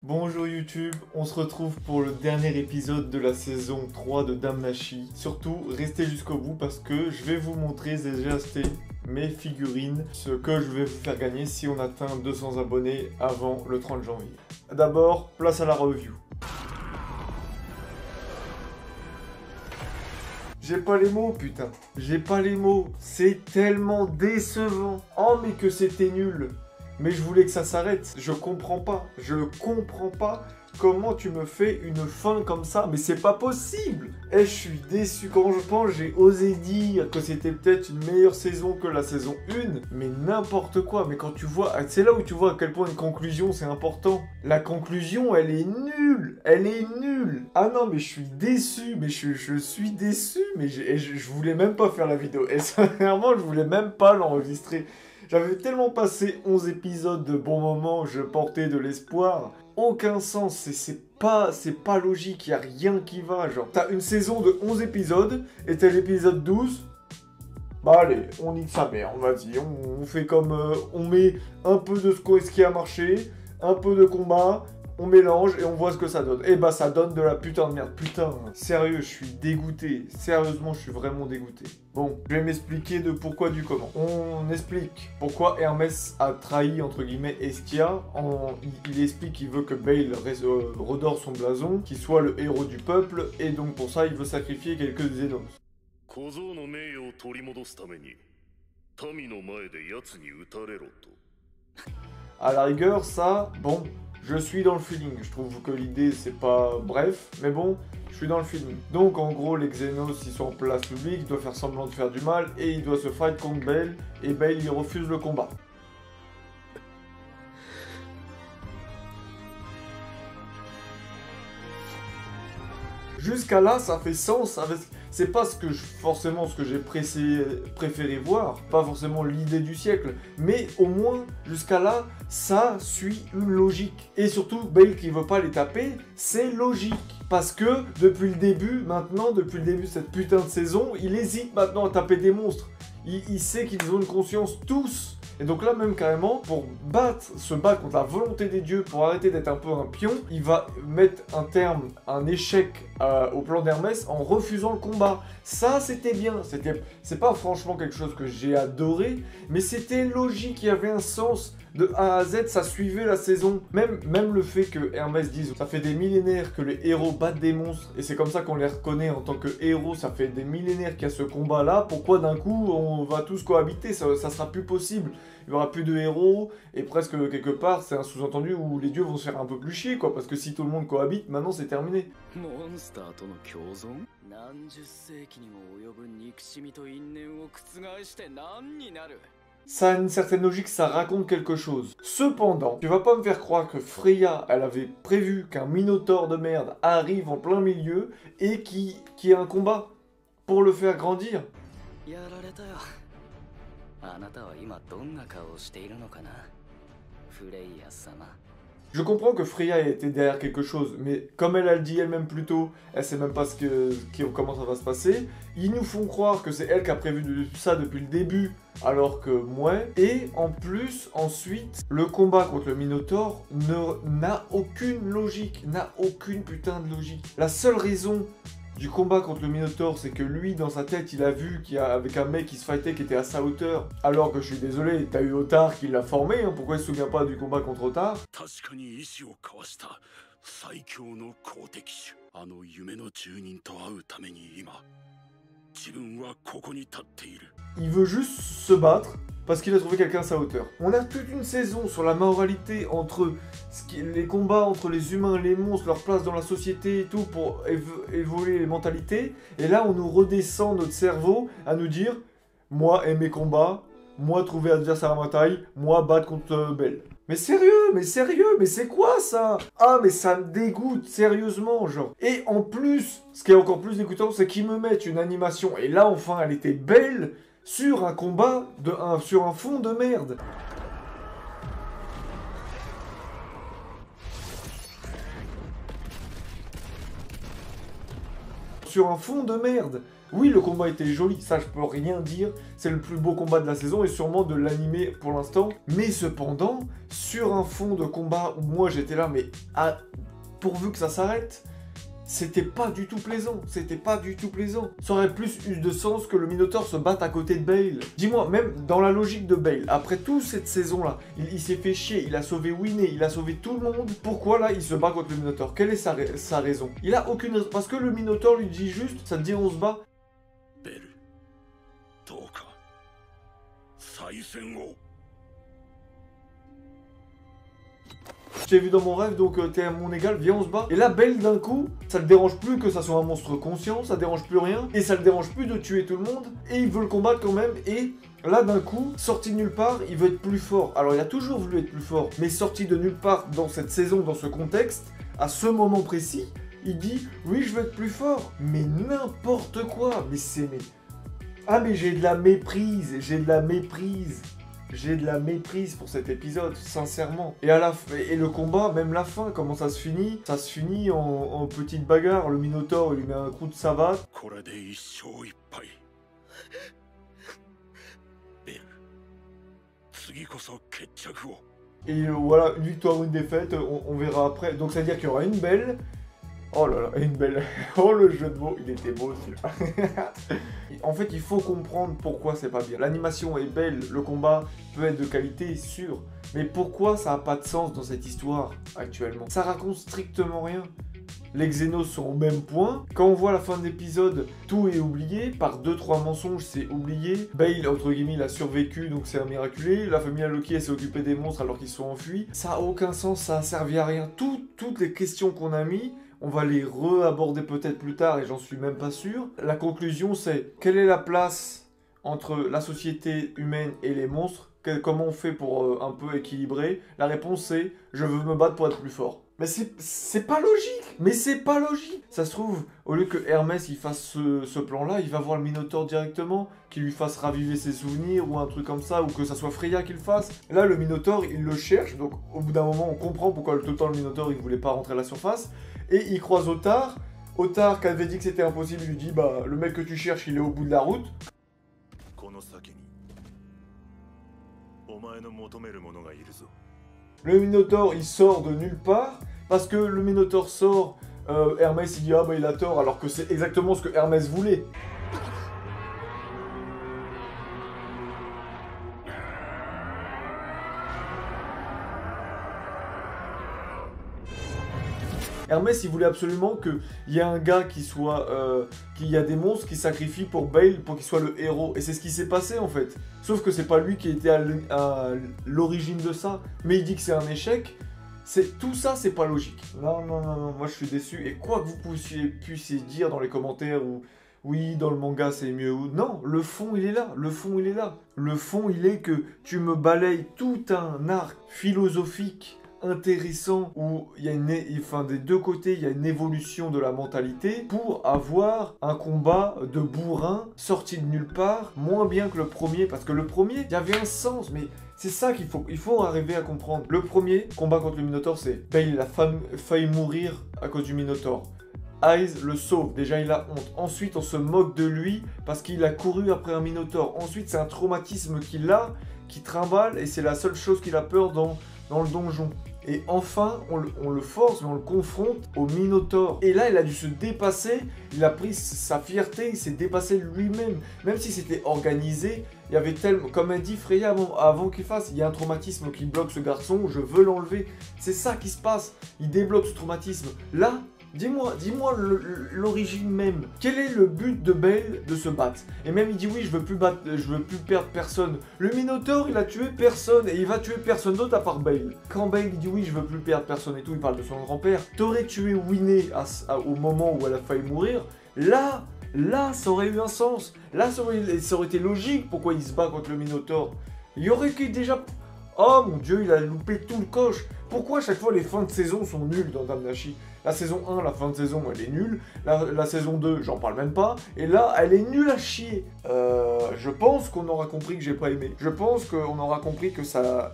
Bonjour YouTube, on se retrouve pour le dernier épisode de la saison 3 de Damnashi. Surtout, restez jusqu'au bout parce que je vais vous montrer, j'ai acheté mes figurines, ce que je vais vous faire gagner si on atteint 200 abonnés avant le 30 janvier. D'abord, place à la review. J'ai pas les mots, putain. J'ai pas les mots. C'est tellement décevant. Oh, mais que c'était nul. Mais je voulais que ça s'arrête. Je comprends pas comment tu me fais une fin comme ça. Mais c'est pas possible. Et je suis déçu. Quand je pense, j'ai osé dire que c'était peut-être une meilleure saison que la saison 1. Mais n'importe quoi. Mais quand tu vois, c'est là où tu vois à quel point une conclusion c'est important. La conclusion, elle est nulle. Elle est nulle. Ah non, mais je suis déçu. Mais je suis déçu. Mais je voulais même pas faire la vidéo. Et sincèrement, je voulais même pas l'enregistrer. J'avais tellement passé 11 épisodes de bons moments, je portais de l'espoir. Aucun sens, c'est pas logique, y a rien qui va, genre. T'as une saison de 11 épisodes, et t'as l'épisode 12. Bah allez, on nique sa mère, vas-y, on fait comme... on met un peu de ce qui a marché, un peu de combat, on mélange et on voit ce que ça donne. Et bah ça donne de la putain de merde. Putain, sérieux, je suis dégoûté. Sérieusement, je suis vraiment dégoûté. Bon, je vais m'expliquer de pourquoi du comment. On explique pourquoi Hermès a trahi, entre guillemets, Estia. Il explique qu'il veut que Bale redore son blason, qu'il soit le héros du peuple, et donc pour ça, il veut sacrifier quelques Xénos. À la rigueur, ça, bon... Je suis dans le feeling, je trouve que l'idée c'est pas bref, mais bon, je suis dans le feeling. Donc en gros, les Xénos ils sont en place publique, ils doivent faire semblant de faire du mal, et il doit se fight contre Bale, et Bale il refuse le combat. Jusqu'à là, ça fait sens, c'est pas forcément ce que j'ai préféré voir, pas forcément l'idée du siècle, mais au moins, jusqu'à là, ça suit une logique. Et surtout, Bale qui veut pas les taper, c'est logique. Parce que, depuis le début de cette putain de saison, il hésite maintenant à taper des monstres. Il sait qu'ils ont une conscience tous. Et donc là même carrément, pour se battre contre la volonté des dieux, pour arrêter d'être un peu un pion, il va mettre un terme, un échec au plan d'Hermès en refusant le combat. Ça c'était bien, c'est pas franchement quelque chose que j'ai adoré, mais c'était logique, il y avait un sens. De A à Z, ça suivait la saison. Même le fait que Hermès dise ça fait des millénaires que les héros battent des monstres et c'est comme ça qu'on les reconnaît en tant que héros, ça fait des millénaires qu'il y a ce combat là, pourquoi d'un coup on va tous cohabiter, ça sera plus possible. Il n'y aura plus de héros et presque quelque part c'est un sous-entendu où les dieux vont se faire un peu plus chier quoi, parce que si tout le monde cohabite, maintenant c'est terminé. Ça a une certaine logique, ça raconte quelque chose. Cependant, tu vas pas me faire croire que Freya, elle avait prévu qu'un Minotaure de merde arrive en plein milieu et qui ait un combat pour le faire grandir. Je comprends que Freya était derrière quelque chose, mais comme elle a dit elle-même plus tôt, elle sait même pas comment ça va se passer. Ils nous font croire que c'est elle qui a prévu ça depuis le début, alors que moi. Et en plus, ensuite, le combat contre le Minotaure n'a aucune logique, n'a aucune putain de logique. La seule raison du combat contre le Minotaure, c'est que lui, dans sa tête, il a vu avec un mec qui se fightait qui était à sa hauteur. Alors que je suis désolé, t'as eu Ottar qui l'a formé, hein, pourquoi il se souvient pas du combat contre Ottar? Il veut juste se battre parce qu'il a trouvé quelqu'un à sa hauteur. On a toute une saison sur la moralité entre les combats entre les humains, les monstres, leur place dans la société et tout pour évoluer les mentalités. Et là, on nous redescend notre cerveau à nous dire « Moi, aimer combat, moi, trouver adversaire à ma taille, moi, battre contre Belle. » Mais sérieux, mais c'est quoi ça? Ah, mais ça me dégoûte, sérieusement, genre. Et en plus, ce qui est encore plus dégoûtant, c'est qu'ils me mettent une animation, et là, enfin, elle était belle, sur un combat, sur un fond de merde. sur un fond de merde. Oui, le combat était joli, ça je peux rien dire, c'est le plus beau combat de la saison et sûrement de l'animé pour l'instant. Mais cependant, sur un fond de combat où moi j'étais là, mais pourvu que ça s'arrête, c'était pas du tout plaisant, c'était pas du tout plaisant. Ça aurait plus eu de sens que le Minotaur se batte à côté de Bale. Dis-moi, même dans la logique de Bale, après toute cette saison-là, il s'est fait chier, il a sauvé Winnie, il a sauvé tout le monde. Pourquoi là, il se bat contre le Minotaur? Quelle est sa raison? Il a aucune raison, parce que le Minotaur lui dit juste, ça te dit on se bat? Bale, Toka, Saisen wo. Je t'ai vu dans mon rêve, donc t'es à mon égal, viens on se bat. Et là, Bale d'un coup, ça le dérange plus que ça soit un monstre conscient, ça dérange plus rien, et ça le dérange plus de tuer tout le monde, et il veut le combattre quand même, et là d'un coup, sorti de nulle part, il veut être plus fort. Alors il a toujours voulu être plus fort, mais sorti de nulle part dans cette saison, dans ce contexte, à ce moment précis, il dit oui je veux être plus fort, mais n'importe quoi, mais c'est... Ah mais j'ai de la méprise, j'ai de la méprise. J'ai de la méprise pour cet épisode, sincèrement. Et et le combat, même la fin, comment ça se finit? Ça se finit en petite bagarre. Le Minotaur, il lui met un coup de savate. Et voilà, une victoire ou une défaite, on verra après. Donc ça veut dire qu'il y aura une belle... Oh là là, une belle... Oh, le jeu de mots, il était beau celui-là. En fait, il faut comprendre pourquoi c'est pas bien. L'animation est belle, le combat peut être de qualité, sûr. Mais pourquoi ça n'a pas de sens dans cette histoire, actuellement? Ça raconte strictement rien. Les Xénos sont au même point. Quand on voit la fin de l'épisode, tout est oublié. Par 2-3 mensonges, c'est oublié. Bale, entre guillemets, il a survécu, donc c'est un miraculé. La famille Loki, elle s'est occupée des monstres alors qu'ils sont enfuis. Ça a aucun sens, ça a servi à rien. Toutes les questions qu'on a mis... On va les re-aborder peut-être plus tard et j'en suis même pas sûr. La conclusion c'est, quelle est la place entre la société humaine et les monstres? Comment on fait pour un peu équilibrer? La réponse c'est, je veux me battre pour être plus fort. Mais c'est pas logique. Mais c'est pas logique. Ça se trouve, au lieu que Hermès il fasse ce plan-là, il va voir le Minotaur directement, qu'il lui fasse raviver ses souvenirs ou un truc comme ça, ou que ça soit Freya qui le fasse. Là, le Minotaur, il le cherche, donc au bout d'un moment, on comprend pourquoi tout le temps le Minotaur, il voulait pas rentrer à la surface. Et il croise Ottar. Ottar, qui avait dit que c'était impossible, lui dit, bah, le mec que tu cherches, il est au bout de la route. Le Minotaur, il sort de nulle part, parce que le Minotaur sort, Hermès, il dit, ah bah il a tort, alors que c'est exactement ce que Hermès voulait. Hermès, il voulait absolument qu'il y ait un gars qui soit... qu'il y a des monstres qui sacrifient pour Bale, pour qu'il soit le héros. Et c'est ce qui s'est passé, en fait. Sauf que c'est pas lui qui était à l'origine de ça. Mais il dit que c'est un échec. Tout ça, c'est pas logique. Non, non, non, non, moi je suis déçu. Et quoi que vous puissiez dire dans les commentaires ou... Oui, dans le manga c'est mieux ou... Non, le fond il est là, le fond il est là. Le fond il est que tu me balayes tout un arc philosophique intéressant où il y a des deux côtés il y a une évolution de la mentalité pour avoir un combat de bourrin sorti de nulle part, moins bien que le premier, parce que le premier il y avait un sens, mais c'est ça qu'il faut arriver à comprendre. Le premier combat contre le Minotaur, c'est Bale il a failli mourir à cause du Minotaur. Eyes le sauve, déjà il a honte. Ensuite on se moque de lui parce qu'il a couru après un Minotaur. Ensuite c'est un traumatisme qu'il a, qui trimballe, et c'est la seule chose qu'il a peur dans le donjon. Et enfin, on le force, mais on le confronte au Minotaur. Et là, il a dû se dépasser, il a pris sa fierté, il s'est dépassé lui-même. Même si c'était organisé, il y avait tellement... Comme a dit Freya avant qu'il fasse, il y a un traumatisme qui bloque ce garçon, je veux l'enlever. C'est ça qui se passe, il débloque ce traumatisme. Là, dis-moi l'origine même. Quel est le but de Bale de se battre? Et même il dit oui, je veux plus perdre personne. Le Minotaur, il a tué personne et il va tuer personne d'autre à part Bale. Quand Bale il dit oui, je veux plus perdre personne et tout, il parle de son grand-père. T'aurais tué Winnie au moment où elle a failli mourir. Là, ça aurait eu un sens. Là, ça aurait été logique pourquoi il se bat contre le Minotaur. Il y aurait déjà... Oh mon dieu, il a loupé tout le coche. Pourquoi à chaque fois les fins de saison sont nulles dans Damnashi? La saison 1, la fin de saison, elle est nulle. La saison 2, j'en parle même pas. Et là, elle est nulle à chier. Je pense qu'on aura compris que j'ai pas aimé. Je pense qu'on aura compris que ça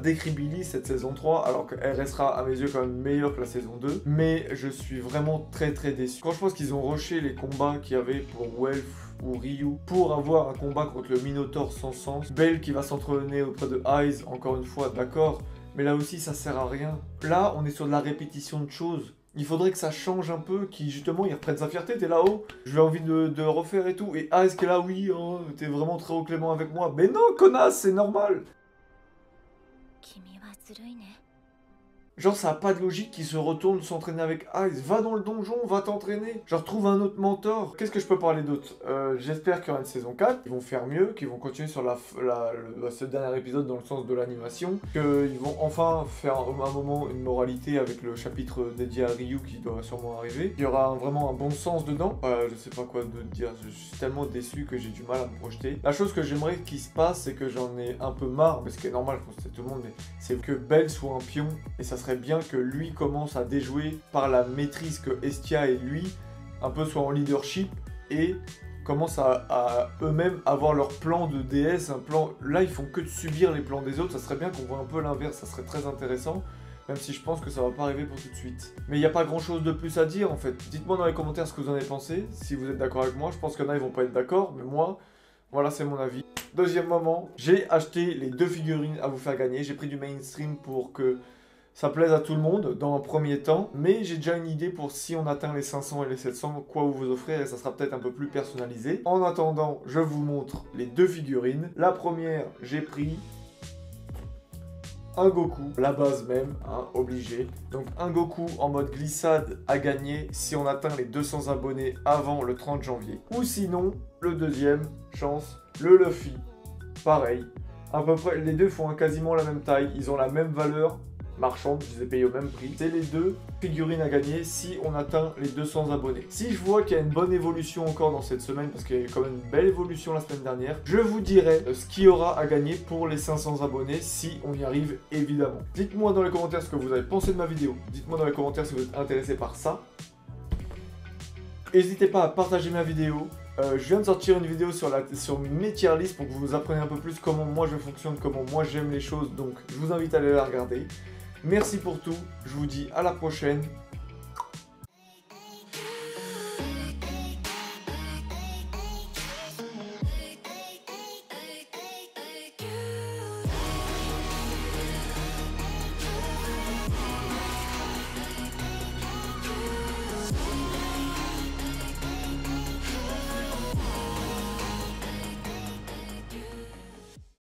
décribilise cette saison 3, alors qu'elle restera à mes yeux quand même meilleure que la saison 2. Mais je suis vraiment très très déçu. Quand je pense qu'ils ont rushé les combats qu'il y avait pour Welf ou Ryu pour avoir un combat contre le Minotaur sans sens. Belle qui va s'entraîner auprès de Eyes, encore une fois, d'accord. Mais là aussi, ça sert à rien. Là, on est sur de la répétition de choses. Il faudrait que ça change un peu, qu'il justement, il reprenne sa fierté. T'es là-haut, j'ai envie de refaire et tout. Et Eyes qui est là, oui, oh, t'es vraiment très clément avec moi. Mais non, connasse, c'est normal. Genre, ça a pas de logique qu'il se retourne s'entraîner avec Eyes. Va dans le donjon, va t'entraîner. Genre, trouve un autre mentor. Qu'est-ce que je peux parler d'autre? J'espère qu'il y aura une saison 4. Ils vont faire mieux, qu'ils vont continuer sur ce dernier épisode dans le sens de l'animation. Qu'ils vont enfin faire un moment une moralité avec le chapitre dédié à Ryu qui doit sûrement arriver. Il y aura vraiment un bon sens dedans. Je sais pas quoi de dire. Je suis tellement déçu que j'ai du mal à me projeter. La chose que j'aimerais qu'il se passe, c'est que j'en ai un peu marre, mais ce qui est normal, je pense que c'est tout le monde, mais c'est que Belle soit un pion. Et ça serait bien que lui commence à déjouer par la maîtrise que Estia et lui un peu soient en leadership et commencent à eux-mêmes avoir leur plan de DS, un plan. Là ils font que de subir les plans des autres, ça serait bien qu'on voit un peu l'inverse, ça serait très intéressant, même si je pense que ça va pas arriver pour tout de suite. Mais il n'y a pas grand chose de plus à dire en fait. Dites-moi dans les commentaires ce que vous en avez pensé, si vous êtes d'accord avec moi. Je pense qu'il y en a ils vont pas être d'accord, mais moi, voilà, c'est mon avis. Deuxième moment, j'ai acheté les 2 figurines à vous faire gagner, j'ai pris du mainstream pour que ça plaise à tout le monde dans un premier temps, mais j'ai déjà une idée pour si on atteint les 500 et les 700, quoi vous offrir, et ça sera peut-être un peu plus personnalisé. En attendant, je vous montre les 2 figurines. La première, j'ai pris un Goku, la base même, hein, obligé. Donc un Goku en mode glissade à gagner si on atteint les 200 abonnés avant le 30 janvier. Ou sinon, le deuxième, chance, le Luffy, pareil. À peu près, les deux font quasiment la même taille, ils ont la même valeur marchande, je les ai payés au même prix. C'est les 2 figurines à gagner si on atteint les 200 abonnés. Si je vois qu'il y a une bonne évolution encore dans cette semaine, parce qu'il y a eu quand même une belle évolution la semaine dernière, je vous dirai ce qu'il y aura à gagner pour les 500 abonnés si on y arrive évidemment. Dites-moi dans les commentaires ce que vous avez pensé de ma vidéo. Dites-moi dans les commentaires si vous êtes intéressé par ça. N'hésitez pas à partager ma vidéo. Je viens de sortir une vidéo sur mes tier list pour que vous appreniez un peu plus comment moi je fonctionne, comment moi j'aime les choses. Donc je vous invite à aller la regarder. Merci pour tout, je vous dis à la prochaine